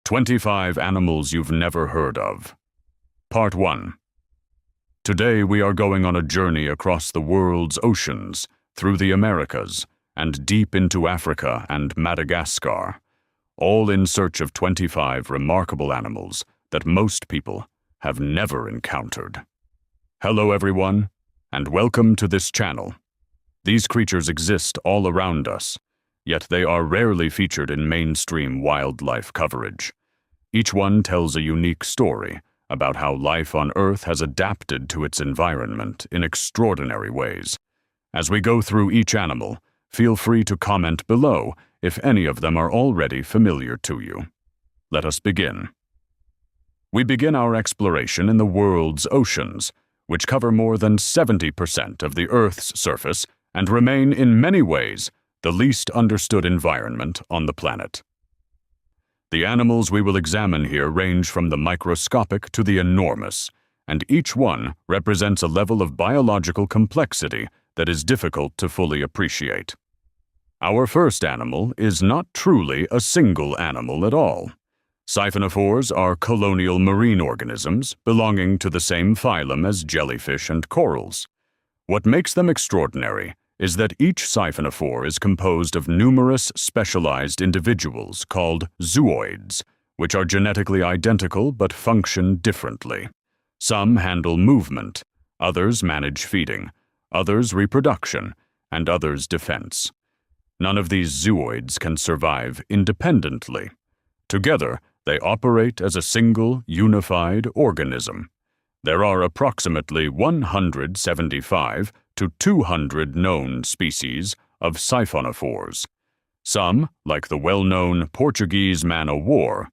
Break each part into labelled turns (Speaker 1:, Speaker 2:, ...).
Speaker 1: 25 Animals You've Never Heard of. Part 1. Today we are going on a journey across the world's oceans, through the Americas, and deep into Africa and Madagascar, all in search of 25 remarkable animals that most people have never encountered. Hello everyone, and welcome to this channel. These creatures exist all around us, yet they are rarely featured in mainstream wildlife coverage. Each one tells a unique story about how life on Earth has adapted to its environment in extraordinary ways. As we go through each animal, feel free to comment below if any of them are already familiar to you. Let us begin. We begin our exploration in the world's oceans, which cover more than 70% of the Earth's surface and remain in many ways the least understood environment on the planet. The animals we will examine here range from the microscopic to the enormous, and each one represents a level of biological complexity that is difficult to fully appreciate. Our first animal is not truly a single animal at all. Siphonophores are colonial marine organisms belonging to the same phylum as jellyfish and corals. What makes them extraordinary is that each siphonophore is composed of numerous specialized individuals called zooids, which are genetically identical but function differently. Some handle movement, others manage feeding, others reproduction, and others defense. None of these zooids can survive independently. Together, they operate as a single, unified organism. There are approximately 175 to 200 known species of siphonophores. Some, like the well-known Portuguese man-o'-war,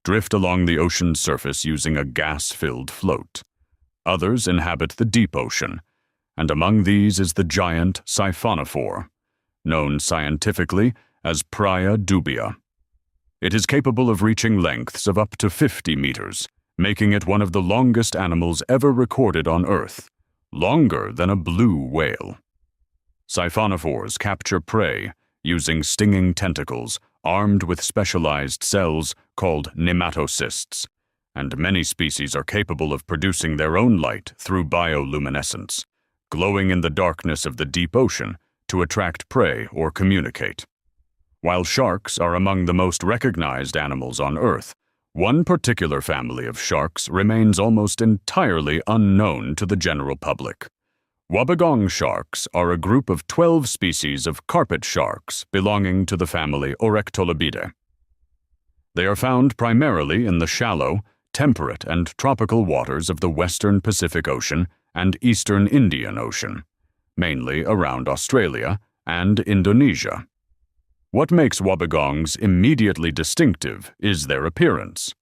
Speaker 1: drift along the ocean's surface using a gas-filled float. Others inhabit the deep ocean, and among these is the giant siphonophore, known scientifically as Praia dubia. It is capable of reaching lengths of up to 50 meters, making it one of the longest animals ever recorded on Earth, longer than a blue whale. Siphonophores capture prey using stinging tentacles armed with specialized cells called nematocysts, and many species are capable of producing their own light through bioluminescence, glowing in the darkness of the deep ocean to attract prey or communicate. While sharks are among the most recognized animals on Earth, one particular family of sharks remains almost entirely unknown to the general public. Wobbegong sharks are a group of 12 species of carpet sharks belonging to the family Orectolobidae. They are found primarily in the shallow, temperate, and tropical waters of the western Pacific Ocean and eastern Indian Ocean, mainly around Australia and Indonesia. What makes wobbegongs immediately distinctive is their appearance.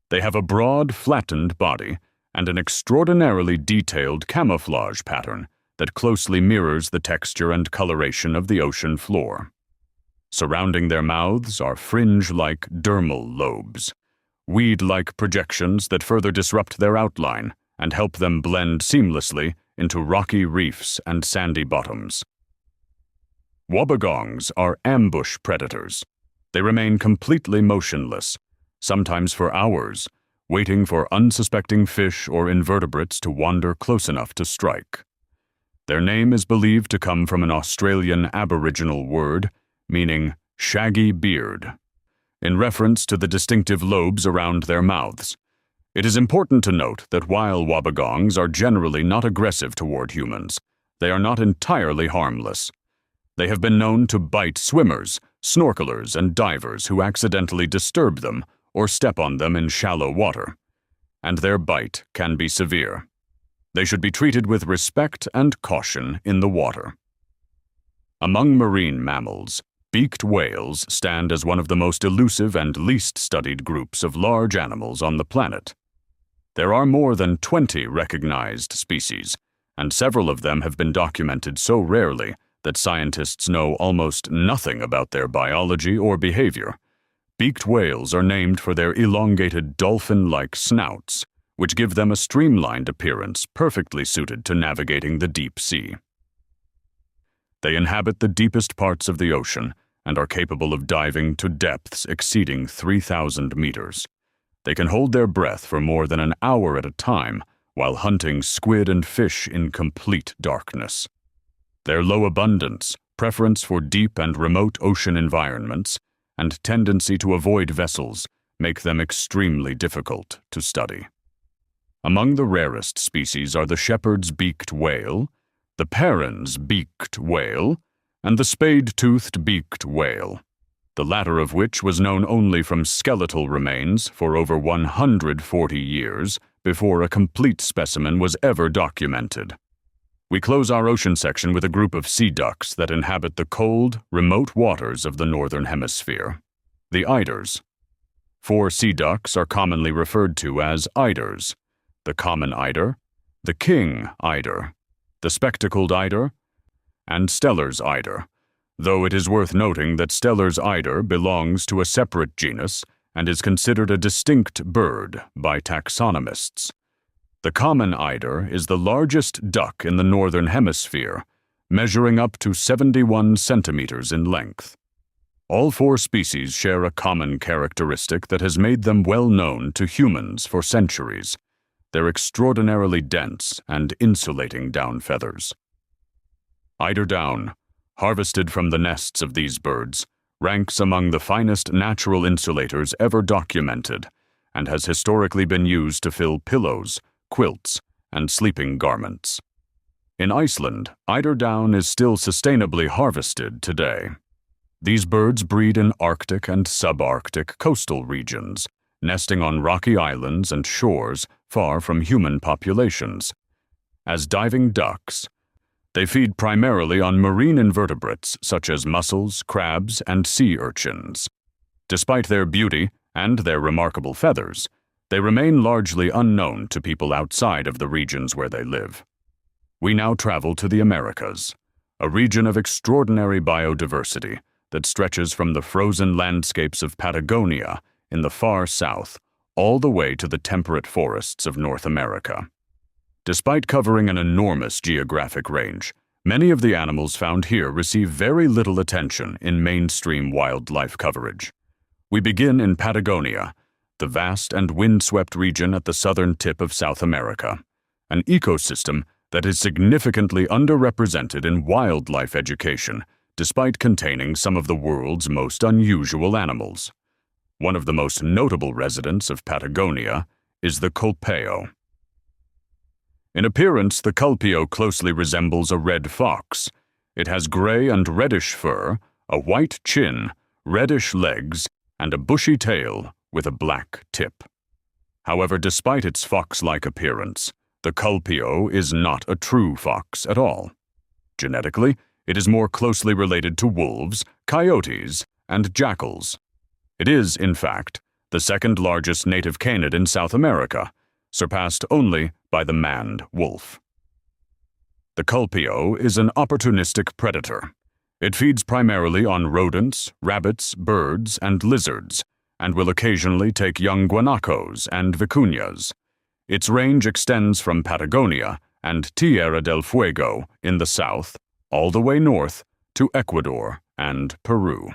Speaker 1: They have a broad, flattened body and an extraordinarily detailed camouflage pattern that closely mirrors the texture and coloration of the ocean floor. Surrounding their mouths are fringe-like dermal lobes, weed-like projections that further disrupt their outline and help them blend seamlessly into rocky reefs and sandy bottoms. Wobbegongs are ambush predators. They remain completely motionless, sometimes for hours, waiting for unsuspecting fish or invertebrates to wander close enough to strike. Their name is believed to come from an Australian Aboriginal word meaning shaggy beard, in reference to the distinctive lobes around their mouths. It is important to note that while wobbegongs are generally not aggressive toward humans, they are not entirely harmless. They have been known to bite swimmers, snorkelers, and divers who accidentally disturb them or step on them in shallow water, and their bite can be severe. They should be treated with respect and caution in the water. Among marine mammals, beaked whales stand as one of the most elusive and least studied groups of large animals on the planet. There are more than 20 recognized species, and several of them have been documented so rarely that scientists know almost nothing about their biology or behavior. Beaked whales are named for their elongated dolphin-like snouts, which give them a streamlined appearance perfectly suited to navigating the deep sea. They inhabit the deepest parts of the ocean and are capable of diving to depths exceeding 3,000 meters. They can hold their breath for more than an hour at a time while hunting squid and fish in complete darkness. Their low abundance, preference for deep and remote ocean environments, and tendency to avoid vessels make them extremely difficult to study. Among the rarest species are the shepherd's beaked whale, the Perrin's beaked whale, and the spade-toothed beaked whale, the latter of which was known only from skeletal remains for over 140 years before a complete specimen was ever documented. We close our ocean section with a group of sea ducks that inhabit the cold, remote waters of the northern hemisphere, the Eiders. 4 sea ducks are commonly referred to as Eiders: the common Eider, the king Eider, the spectacled Eider, and Steller's Eider, though it is worth noting that Steller's Eider belongs to a separate genus and is considered a distinct bird by taxonomists. The common eider is the largest duck in the northern hemisphere, measuring up to 71 centimeters in length. All 4 species share a common characteristic that has made them well known to humans for centuries: their extraordinarily dense and insulating down feathers. Eider down, harvested from the nests of these birds, ranks among the finest natural insulators ever documented and has historically been used to fill pillows, quilts, and sleeping garments. In Iceland, eider down is still sustainably harvested today. These birds breed in Arctic and subarctic coastal regions, nesting on rocky islands and shores far from human populations. As diving ducks, they feed primarily on marine invertebrates such as mussels, crabs, and sea urchins. Despite their beauty and their remarkable feathers, they remain largely unknown to people outside of the regions where they live. We now travel to the Americas, a region of extraordinary biodiversity that stretches from the frozen landscapes of Patagonia in the far south all the way to the temperate forests of North America. Despite covering an enormous geographic range, many of the animals found here receive very little attention in mainstream wildlife coverage. We begin in Patagonia, the vast and windswept region at the southern tip of South America, an ecosystem that is significantly underrepresented in wildlife education, despite containing some of the world's most unusual animals. One of the most notable residents of Patagonia is the Culpeo. In appearance, the Culpeo closely resembles a red fox. It has gray and reddish fur, a white chin, reddish legs, and a bushy tail with a black tip. However, despite its fox-like appearance, the Culpeo is not a true fox at all. Genetically, it is more closely related to wolves, coyotes, and jackals. It is, in fact, the second largest native canid in South America, surpassed only by the maned wolf. The Culpeo is an opportunistic predator. It feeds primarily on rodents, rabbits, birds, and lizards, and will occasionally take young guanacos and vicuñas. Its range extends from Patagonia and Tierra del Fuego in the south, all the way north to Ecuador and Peru.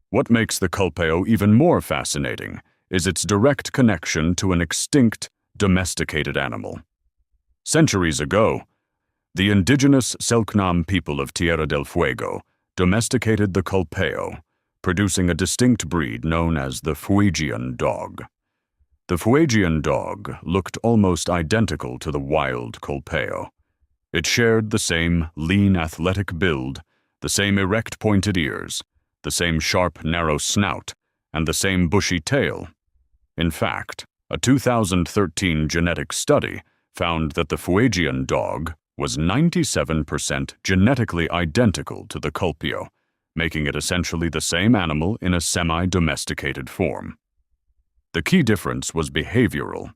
Speaker 1: What makes the Culpeo even more fascinating is its direct connection to an extinct, domesticated animal. Centuries ago, the indigenous Selknam people of Tierra del Fuego domesticated the Culpeo, producing a distinct breed known as the Fuegian dog. The Fuegian dog looked almost identical to the wild Culpeo. It shared the same lean, athletic build, the same erect pointed ears, the same sharp, narrow snout, and the same bushy tail. In fact, a 2013 genetic study found that the Fuegian dog was 97% genetically identical to the Culpeo, making it essentially the same animal in a semi-domesticated form. The key difference was behavioral.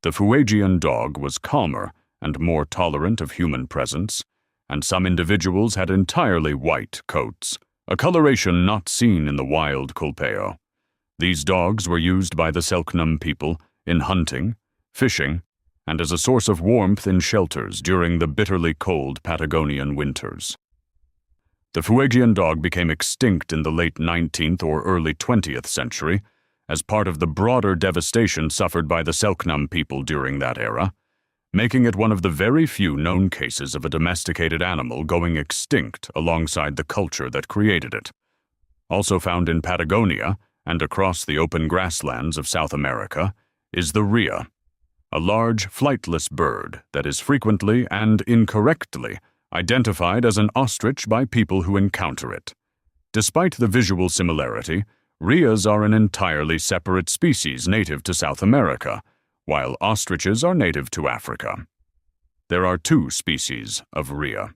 Speaker 1: The Fuegian dog was calmer and more tolerant of human presence, and some individuals had entirely white coats, a coloration not seen in the wild Culpeo. These dogs were used by the Selknam people in hunting, fishing, and as a source of warmth in shelters during the bitterly cold Patagonian winters. The Fuegian dog became extinct in the late 19th or early 20th century as part of the broader devastation suffered by the Selknam people during that era, making it one of the very few known cases of a domesticated animal going extinct alongside the culture that created it. Also found in Patagonia and across the open grasslands of South America is the Rhea, a large flightless bird that is frequently and incorrectly identified as an ostrich by people who encounter it. Despite the visual similarity, Rheas are an entirely separate species native to South America, while ostriches are native to Africa. There are 2 species of Rhea.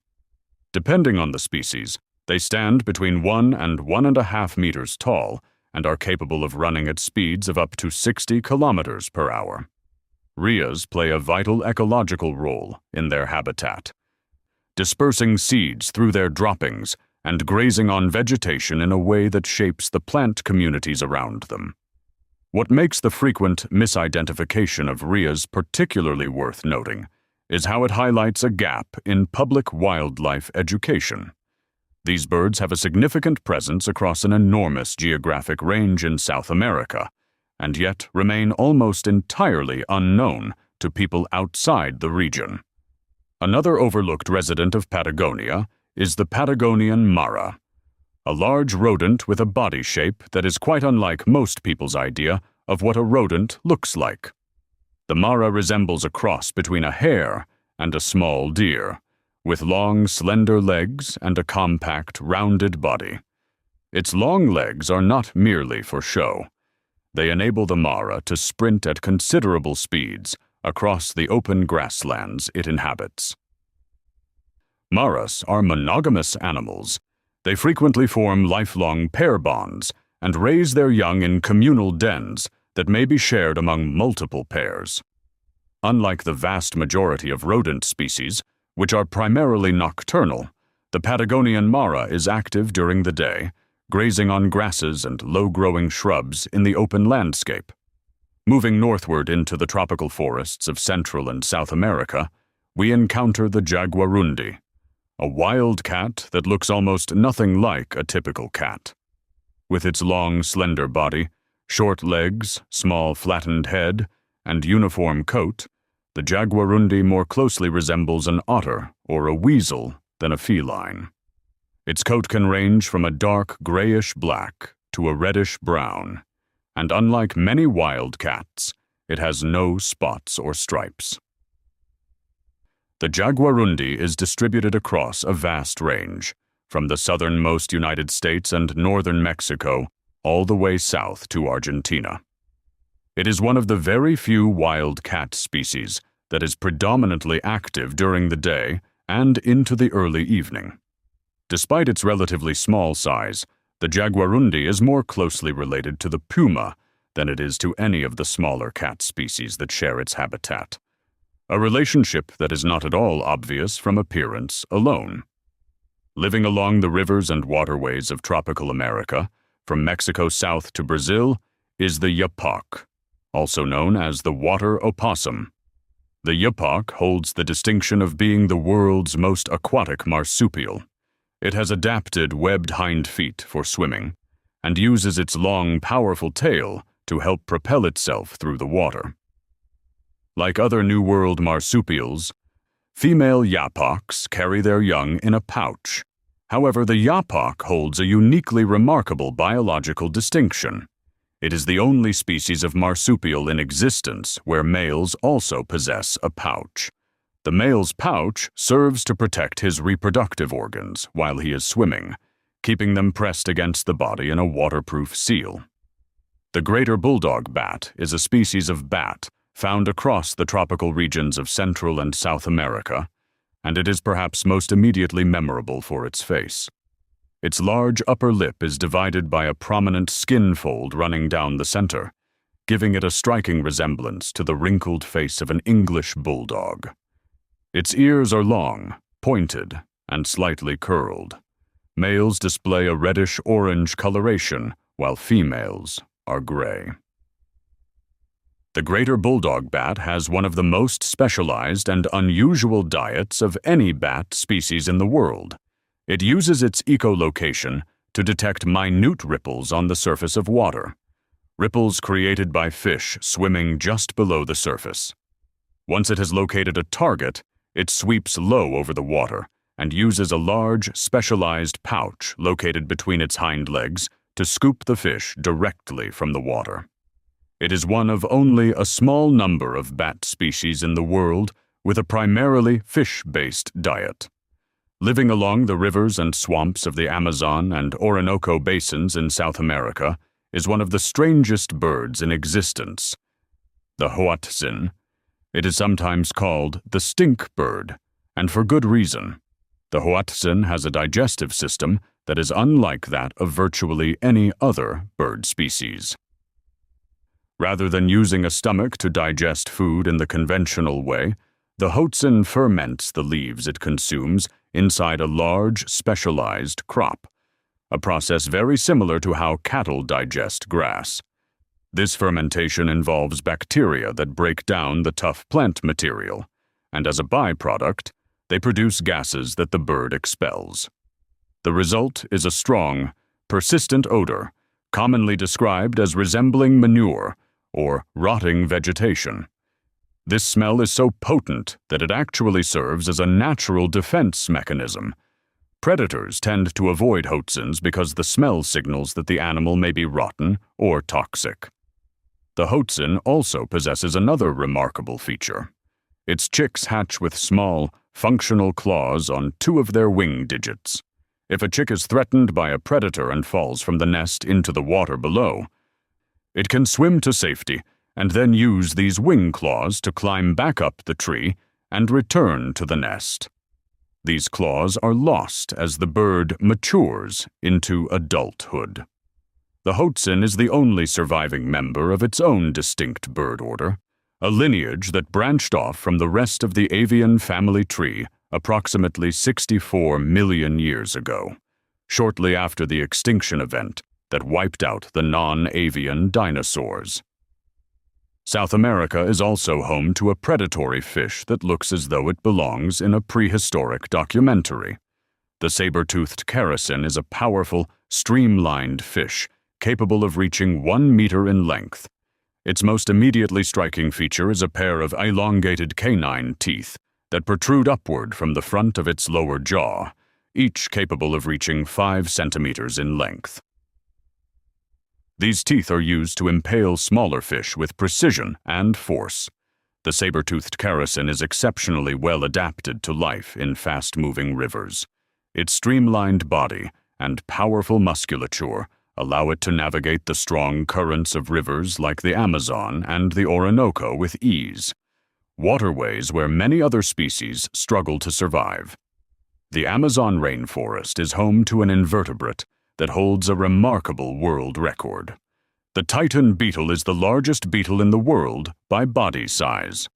Speaker 1: Depending on the species, they stand between 1 and 1.5 meters tall and are capable of running at speeds of up to 60 kilometers per hour. Rheas play a vital ecological role in their habitat, dispersing seeds through their droppings and grazing on vegetation in a way that shapes the plant communities around them. What makes the frequent misidentification of Rheas particularly worth noting is how it highlights a gap in public wildlife education. These birds have a significant presence across an enormous geographic range in South America, and yet remain almost entirely unknown to people outside the region. Another overlooked resident of Patagonia is the Patagonian mara, a large rodent with a body shape that is quite unlike most people's idea of what a rodent looks like. The mara resembles a cross between a hare and a small deer, with long, slender legs and a compact, rounded body. Its long legs are not merely for show. They enable the mara to sprint at considerable speeds across the open grasslands it inhabits. Maras are monogamous animals. They frequently form lifelong pair bonds and raise their young in communal dens that may be shared among multiple pairs. Unlike the vast majority of rodent species, which are primarily nocturnal, the Patagonian mara is active during the day, grazing on grasses and low-growing shrubs in the open landscape. Moving northward into the tropical forests of Central and South America, we encounter the Jaguarundi, a wild cat that looks almost nothing like a typical cat. With its long, slender body, short legs, small, flattened head, and uniform coat, the Jaguarundi more closely resembles an otter or a weasel than a feline. Its coat can range from a dark grayish-black to a reddish-brown, and unlike many wild cats, it has no spots or stripes. The Jaguarundi is distributed across a vast range, from the southernmost United States and northern Mexico all the way south to Argentina. It is one of the very few wild cat species that is predominantly active during the day and into the early evening. Despite its relatively small size, the Jaguarundi is more closely related to the puma than it is to any of the smaller cat species that share its habitat, a relationship that is not at all obvious from appearance alone. Living along the rivers and waterways of tropical America, from Mexico south to Brazil, is the Yapok, also known as the water opossum. The Yapok holds the distinction of being the world's most aquatic marsupial. It has adapted webbed hind feet for swimming and uses its long, powerful tail to help propel itself through the water. Like other New World marsupials, female yapoks carry their young in a pouch. However, the yapok holds a uniquely remarkable biological distinction. It is the only species of marsupial in existence where males also possess a pouch. The male's pouch serves to protect his reproductive organs while he is swimming, keeping them pressed against the body in a waterproof seal. The greater bulldog bat is a species of bat found across the tropical regions of Central and South America, and it is perhaps most immediately memorable for its face. Its large upper lip is divided by a prominent skin fold running down the center, giving it a striking resemblance to the wrinkled face of an English bulldog. Its ears are long, pointed, and slightly curled. Males display a reddish-orange coloration, while females are gray. The greater bulldog bat has one of the most specialized and unusual diets of any bat species in the world. It uses its echolocation to detect minute ripples on the surface of water, ripples created by fish swimming just below the surface. Once it has located a target, it sweeps low over the water and uses a large, specialized pouch located between its hind legs to scoop the fish directly from the water. It is one of only a small number of bat species in the world with a primarily fish-based diet. Living along the rivers and swamps of the Amazon and Orinoco basins in South America is one of the strangest birds in existence. The Hoatzin. It is sometimes called the stink bird, and for good reason. The Hoatzin has a digestive system that is unlike that of virtually any other bird species. Rather than using a stomach to digest food in the conventional way, the Hoatzin ferments the leaves it consumes inside a large, specialized crop, a process very similar to how cattle digest grass. This fermentation involves bacteria that break down the tough plant material, and as a byproduct, they produce gases that the bird expels. The result is a strong, persistent odor, commonly described as resembling manure or rotting vegetation. This smell is so potent that it actually serves as a natural defense mechanism. Predators tend to avoid Hoatzins because the smell signals that the animal may be rotten or toxic. The Hoatzin also possesses another remarkable feature. Its chicks hatch with small, functional claws on 2 of their wing digits. If a chick is threatened by a predator and falls from the nest into the water below, it can swim to safety and then use these wing claws to climb back up the tree and return to the nest. These claws are lost as the bird matures into adulthood. The Hoatzin is the only surviving member of its own distinct bird order, a lineage that branched off from the rest of the avian family tree approximately 64 million years ago, shortly after the extinction event that wiped out the non-avian dinosaurs. South America is also home to a predatory fish that looks as though it belongs in a prehistoric documentary. The saber-toothed Characin is a powerful, streamlined fish capable of reaching 1 meter in length. Its most immediately striking feature is a pair of elongated canine teeth that protrude upward from the front of its lower jaw, each capable of reaching 5 centimeters in length. These teeth are used to impale smaller fish with precision and force. The saber-toothed Characin is exceptionally well adapted to life in fast-moving rivers. Its streamlined body and powerful musculature allow it to navigate the strong currents of rivers like the Amazon and the Orinoco with ease, waterways where many other species struggle to survive. The Amazon rainforest is home to an invertebrate that holds a remarkable world record. The Titan beetle is the largest beetle in the world by body size.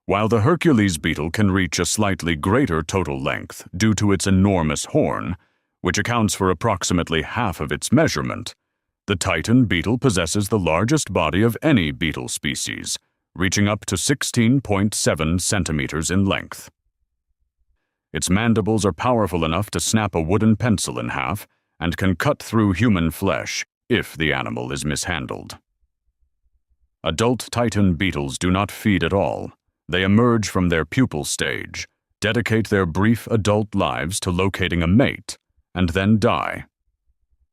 Speaker 1: While the Hercules beetle can reach a slightly greater total length due to its enormous horn, which accounts for approximately half of its measurement, the Titan beetle possesses the largest body of any beetle species, reaching up to 16.7 centimeters in length. Its mandibles are powerful enough to snap a wooden pencil in half and can cut through human flesh if the animal is mishandled. Adult Titan beetles do not feed at all. They emerge from their pupal stage, dedicate their brief adult lives to locating a mate, and then die.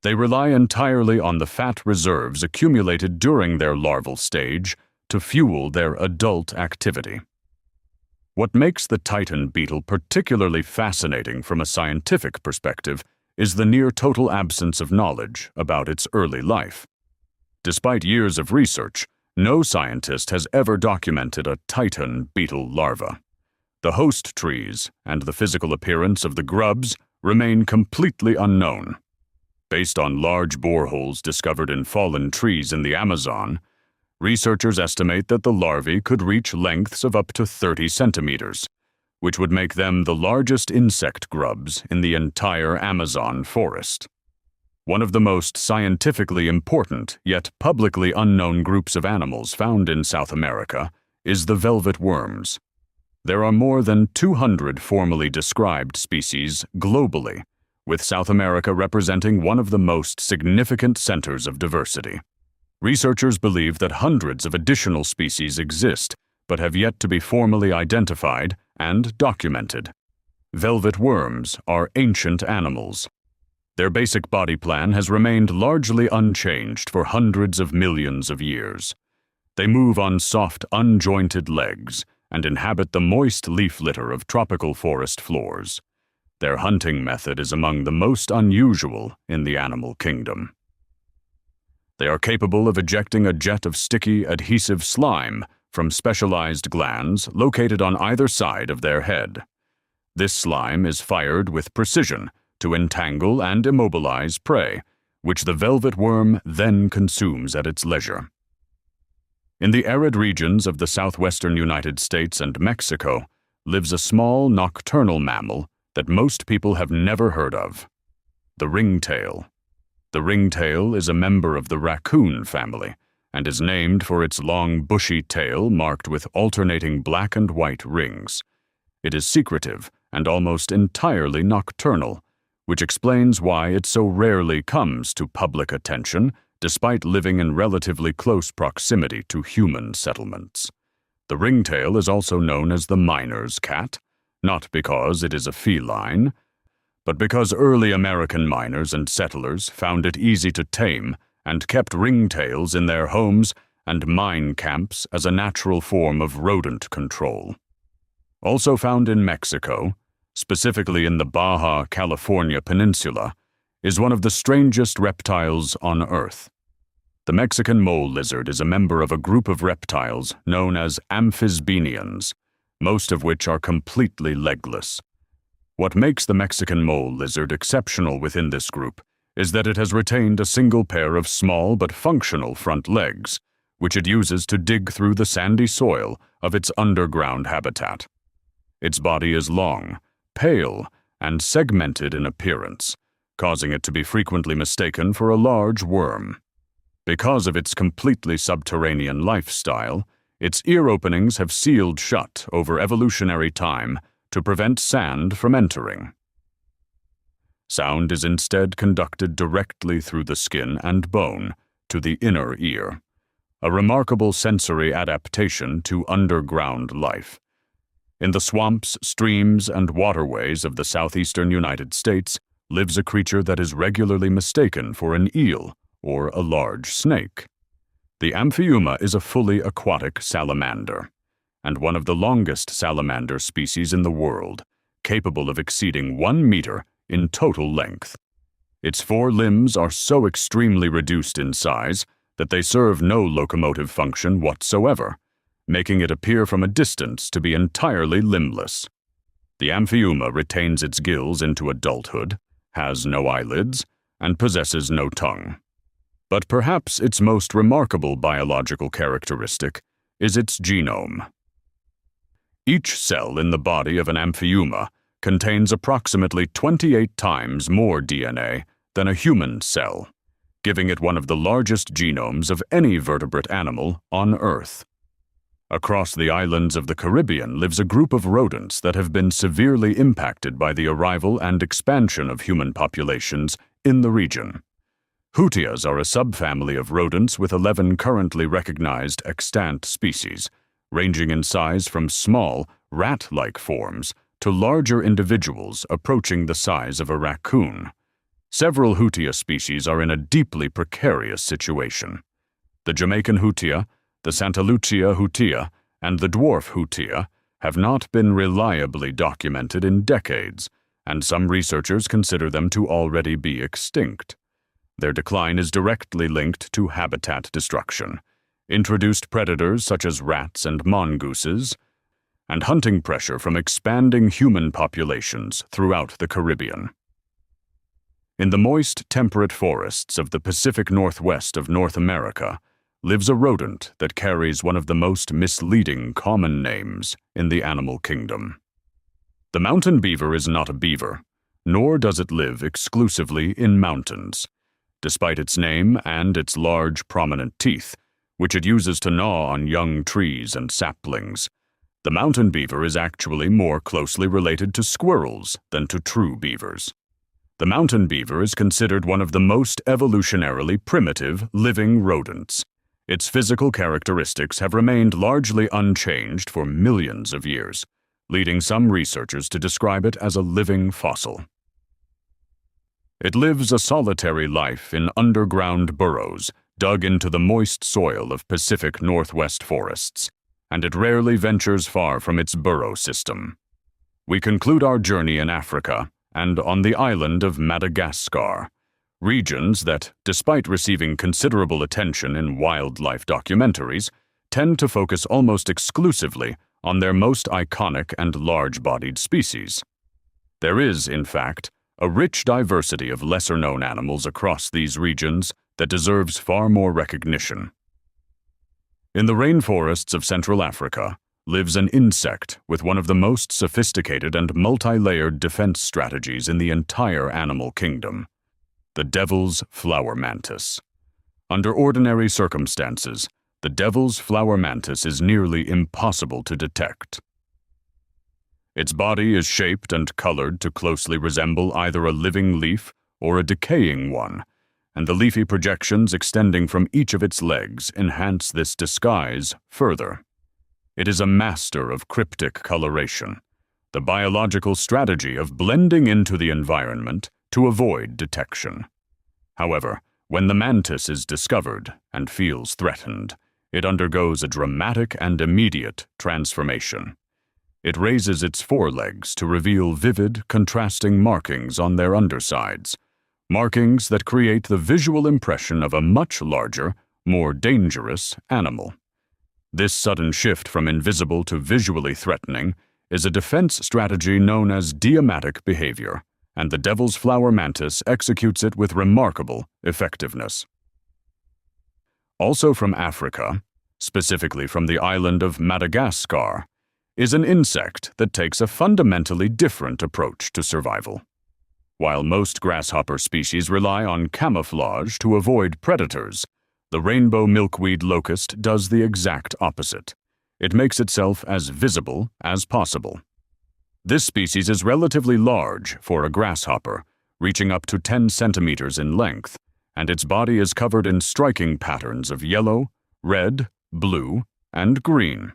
Speaker 1: They rely entirely on the fat reserves accumulated during their larval stage to fuel their adult activity. What makes the Titan beetle particularly fascinating from a scientific perspective is the near-total absence of knowledge about its early life. Despite years of research, no scientist has ever documented a Titan beetle larva. The host trees and the physical appearance of the grubs remain completely unknown. Based on large boreholes discovered in fallen trees in the Amazon, researchers estimate that the larvae could reach lengths of up to 30 centimeters, which would make them the largest insect grubs in the entire Amazon forest. One of the most scientifically important, yet publicly unknown groups of animals found in South America is the velvet worms. There are more than 200 formally described species globally, with South America representing one of the most significant centers of diversity. Researchers believe that hundreds of additional species exist, but have yet to be formally identified and documented. Velvet worms are ancient animals. Their basic body plan has remained largely unchanged for hundreds of millions of years. They move on soft, unjointed legs and inhabit the moist leaf litter of tropical forest floors. Their hunting method is among the most unusual in the animal kingdom. They are capable of ejecting a jet of sticky, adhesive slime from specialized glands located on either side of their head. This slime is fired with precision to entangle and immobilize prey, which the velvet worm then consumes at its leisure. In the arid regions of the southwestern United States and Mexico lives a small nocturnal mammal that most people have never heard of: the ringtail. The ringtail is a member of the raccoon family and is named for its long, bushy tail marked with alternating black and white rings. It is secretive and almost entirely nocturnal, which explains why it so rarely comes to public attention despite living in relatively close proximity to human settlements. The ringtail is also known as the miner's cat, not because it is a feline, but because early American miners and settlers found it easy to tame and kept ringtails in their homes and mine camps as a natural form of rodent control. Also found in Mexico, specifically in the Baja California Peninsula, is one of the strangest reptiles on Earth. The Mexican mole lizard is a member of a group of reptiles known as amphisbaenians, most of which are completely legless. What makes the Mexican mole lizard exceptional within this group is that it has retained a single pair of small but functional front legs, which it uses to dig through the sandy soil of its underground habitat. Its body is long, pale, and segmented in appearance, causing it to be frequently mistaken for a large worm. Because of its completely subterranean lifestyle, its ear openings have sealed shut over evolutionary time to prevent sand from entering. Sound is instead conducted directly through the skin and bone to the inner ear, a remarkable sensory adaptation to underground life. In the swamps, streams, and waterways of the southeastern United States lives a creature that is regularly mistaken for an eel or a large snake. The Amphiuma is a fully aquatic salamander, and one of the longest salamander species in the world, capable of exceeding 1 meter in total length. Its 4 limbs are so extremely reduced in size that they serve no locomotive function whatsoever, making it appear from a distance to be entirely limbless. The Amphiuma retains its gills into adulthood, has no eyelids, and possesses no tongue. But perhaps its most remarkable biological characteristic is its genome. Each cell in the body of an Amphiuma contains approximately 28 times more DNA than a human cell, giving it one of the largest genomes of any vertebrate animal on Earth. Across the islands of the Caribbean lives a group of rodents that have been severely impacted by the arrival and expansion of human populations in the region. Hutias are a subfamily of rodents with 11 currently recognized extant species, ranging in size from small, rat-like forms to larger individuals approaching the size of a raccoon. Several Hutia species are in a deeply precarious situation. The Jamaican Hutia, the Santa Lucia Hutia, and the dwarf Hutia have not been reliably documented in decades, and some researchers consider them to already be extinct. Their decline is directly linked to habitat destruction, introduced predators such as rats and mongooses, and hunting pressure from expanding human populations throughout the Caribbean. In the moist, temperate forests of the Pacific Northwest of North America lives a rodent that carries one of the most misleading common names in the animal kingdom. The mountain beaver is not a beaver, nor does it live exclusively in mountains. Despite its name and its large, prominent teeth, which it uses to gnaw on young trees and saplings, the mountain beaver is actually more closely related to squirrels than to true beavers. The mountain beaver is considered one of the most evolutionarily primitive living rodents. Its physical characteristics have remained largely unchanged for millions of years, leading some researchers to describe it as a living fossil. It lives a solitary life in underground burrows dug into the moist soil of Pacific Northwest forests, and it rarely ventures far from its burrow system. We conclude our journey in Africa and on the island of Madagascar, regions that, despite receiving considerable attention in wildlife documentaries, tend to focus almost exclusively on their most iconic and large-bodied species. There is, in fact, a rich diversity of lesser-known animals across these regions that deserves far more recognition. In the rainforests of Central Africa lives an insect with one of the most sophisticated and multi-layered defense strategies in the entire animal kingdom: the devil's flower mantis. Under ordinary circumstances, the devil's flower mantis is nearly impossible to detect. Its body is shaped and colored to closely resemble either a living leaf or a decaying one, and the leafy projections extending from each of its legs enhance this disguise further. It is a master of cryptic coloration, the biological strategy of blending into the environment to avoid detection. However, when the mantis is discovered and feels threatened, it undergoes a dramatic and immediate transformation. It raises its forelegs to reveal vivid, contrasting markings on their undersides, markings that create the visual impression of a much larger, more dangerous animal. This sudden shift from invisible to visually threatening is a defense strategy known as diamatic behavior, and the devil's flower mantis executes it with remarkable effectiveness. Also from Africa, specifically from the island of Madagascar, is an insect that takes a fundamentally different approach to survival. While most grasshopper species rely on camouflage to avoid predators, the rainbow milkweed locust does the exact opposite. It makes itself as visible as possible. This species is relatively large for a grasshopper, reaching up to 10 centimeters in length, and its body is covered in striking patterns of yellow, red, blue, and green.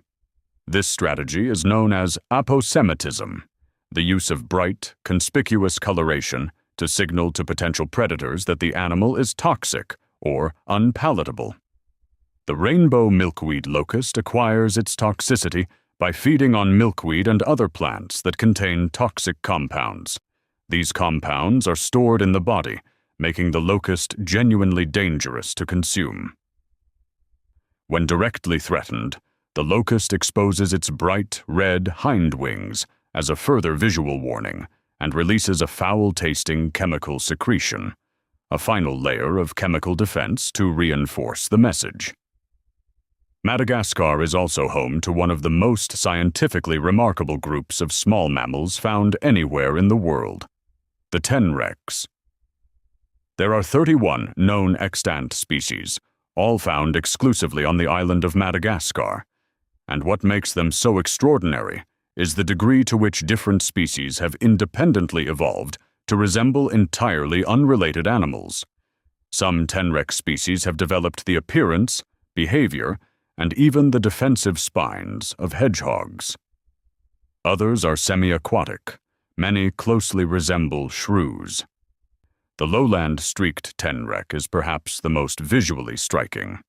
Speaker 1: This strategy is known as aposematism, the use of bright, conspicuous coloration to signal to potential predators that the animal is toxic or unpalatable. The rainbow milkweed locust acquires its toxicity by feeding on milkweed and other plants that contain toxic compounds. These compounds are stored in the body, making the locust genuinely dangerous to consume. When directly threatened, the locust exposes its bright red hind wings as a further visual warning and releases a foul-tasting chemical secretion, a final layer of chemical defense to reinforce the message. Madagascar is also home to one of the most scientifically remarkable groups of small mammals found anywhere in the world, the Tenrecs. There are 31 known extant species, all found exclusively on the island of Madagascar, and what makes them so extraordinary is the degree to which different species have independently evolved to resemble entirely unrelated animals. Some Tenrec species have developed the appearance, behavior, and even the defensive spines of hedgehogs. Others are semi-aquatic. Many closely resemble shrews. The lowland streaked Tenrec is perhaps the most visually striking.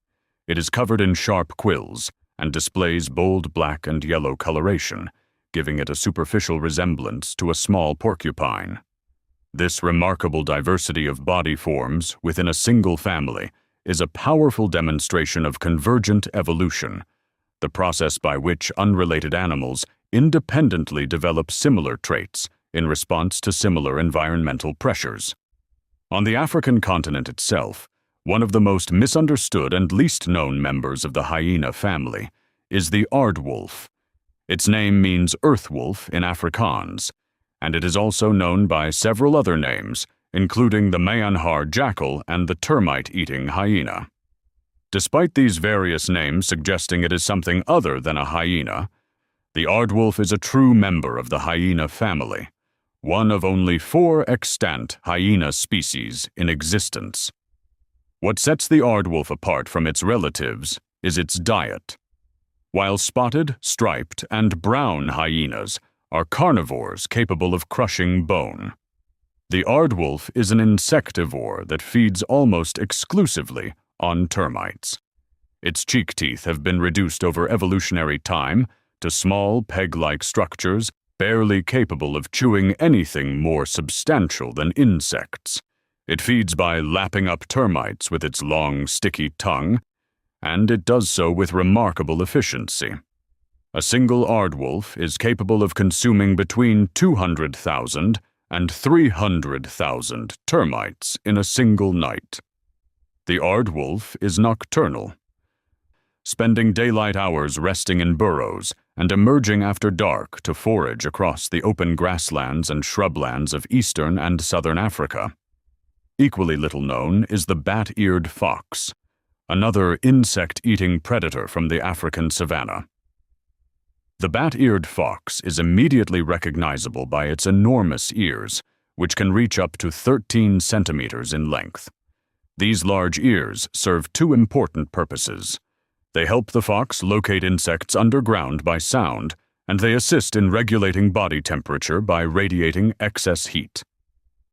Speaker 1: It is covered in sharp quills and displays bold black and yellow coloration, giving it a superficial resemblance to a small porcupine. This remarkable diversity of body forms within a single family is a powerful demonstration of convergent evolution, the process by which unrelated animals independently develop similar traits in response to similar environmental pressures. On the African continent itself, one of the most misunderstood and least known members of the hyena family is the Aardwolf. Its name means earth wolf in Afrikaans, and it is also known by several other names, including the Mayanhar jackal and the termite-eating hyena. Despite these various names suggesting it is something other than a hyena, the Aardwolf is a true member of the hyena family, one of only 4 extant hyena species in existence. What sets the Aardwolf apart from its relatives is its diet. While spotted, striped, and brown hyenas are carnivores capable of crushing bone, the Aardwolf is an insectivore that feeds almost exclusively on termites. Its cheek teeth have been reduced over evolutionary time to small peg-like structures barely capable of chewing anything more substantial than insects. It feeds by lapping up termites with its long, sticky tongue, and it does so with remarkable efficiency. A single Aardwolf is capable of consuming between 200,000 and 300,000 termites in a single night. The Aardwolf is nocturnal, spending daylight hours resting in burrows and emerging after dark to forage across the open grasslands and shrublands of eastern and southern Africa. Equally little known is the bat-eared fox, another insect-eating predator from the African savanna. The bat-eared fox is immediately recognizable by its enormous ears, which can reach up to 13 centimeters in length. These large ears serve 2 important purposes. They help the fox locate insects underground by sound, and they assist in regulating body temperature by radiating excess heat.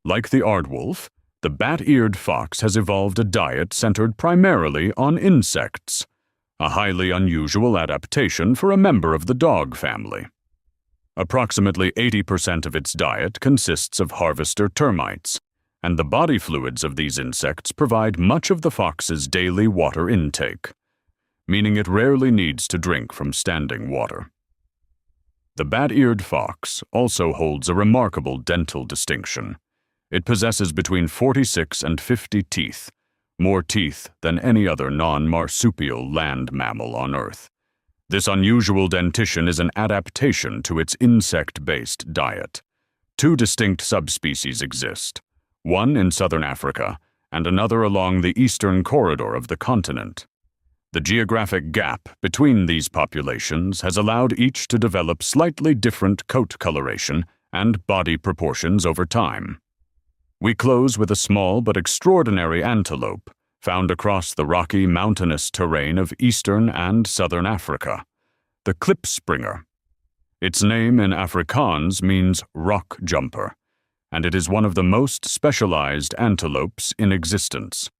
Speaker 1: Like the Aardwolf, the bat-eared fox has evolved a diet centered primarily on insects, a highly unusual adaptation for a member of the dog family. Approximately 80% of its diet consists of harvester termites, and the body fluids of these insects provide much of the fox's daily water intake, meaning it rarely needs to drink from standing water. The bat-eared fox also holds a remarkable dental distinction. It possesses between 46 and 50 teeth, more teeth than any other non-marsupial land mammal on Earth. This unusual dentition is an adaptation to its insect-based diet. 2 distinct subspecies exist, one in southern Africa and another along the eastern corridor of the continent. The geographic gap between these populations has allowed each to develop slightly different coat coloration and body proportions over time. We close with a small but extraordinary antelope found across the rocky mountainous terrain of eastern and southern Africa, the Klipspringer. Its name in Afrikaans means rock jumper, and it is one of the most specialized antelopes in existence.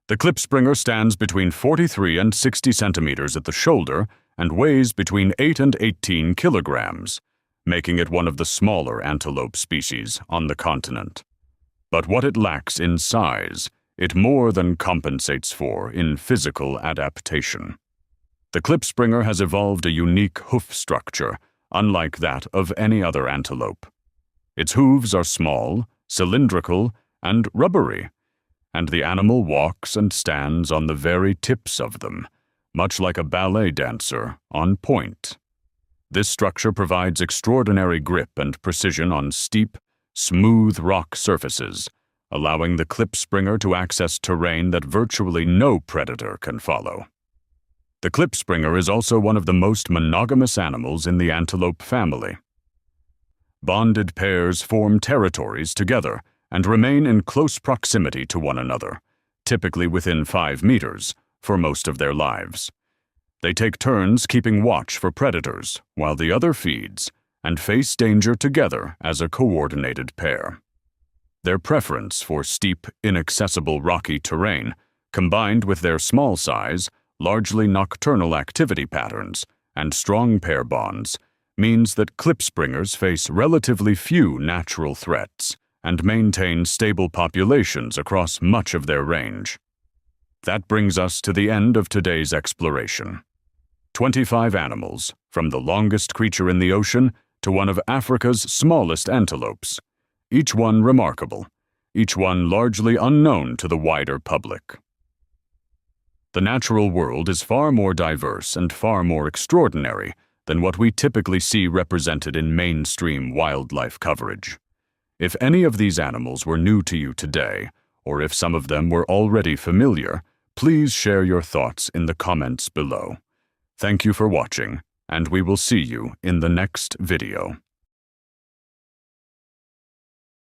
Speaker 1: The Klipspringer stands between 43 and 60 centimeters at the shoulder and weighs between 8 and 18 kilograms, making it one of the smaller antelope species on the continent. But what it lacks in size, it more than compensates for in physical adaptation. The Klipspringer has evolved a unique hoof structure, unlike that of any other antelope. Its hooves are small, cylindrical, and rubbery, and the animal walks and stands on the very tips of them, much like a ballet dancer on point. This structure provides extraordinary grip and precision on steep, smooth rock surfaces, allowing the Klipspringer to access terrain that virtually no predator can follow. The Klipspringer is also one of the most monogamous animals in the antelope family. Bonded pairs form territories together and remain in close proximity to one another, typically within 5 meters, for most of their lives. They take turns keeping watch for predators, while the other feeds, and face danger together as a coordinated pair. Their preference for steep, inaccessible rocky terrain, combined with their small size, largely nocturnal activity patterns, and strong pair bonds, means that Klipspringers face relatively few natural threats and maintain stable populations across much of their range. That brings us to the end of today's exploration. 25 animals, from the longest creature in the ocean to one of Africa's smallest antelopes, each one remarkable, each one largely unknown to the wider public. The natural world is far more diverse and far more extraordinary than what we typically see represented in mainstream wildlife coverage. If any of these animals were new to you today, or if some of them were already familiar, please share your thoughts in the comments below. Thank you for watching, and we will see you in the next video.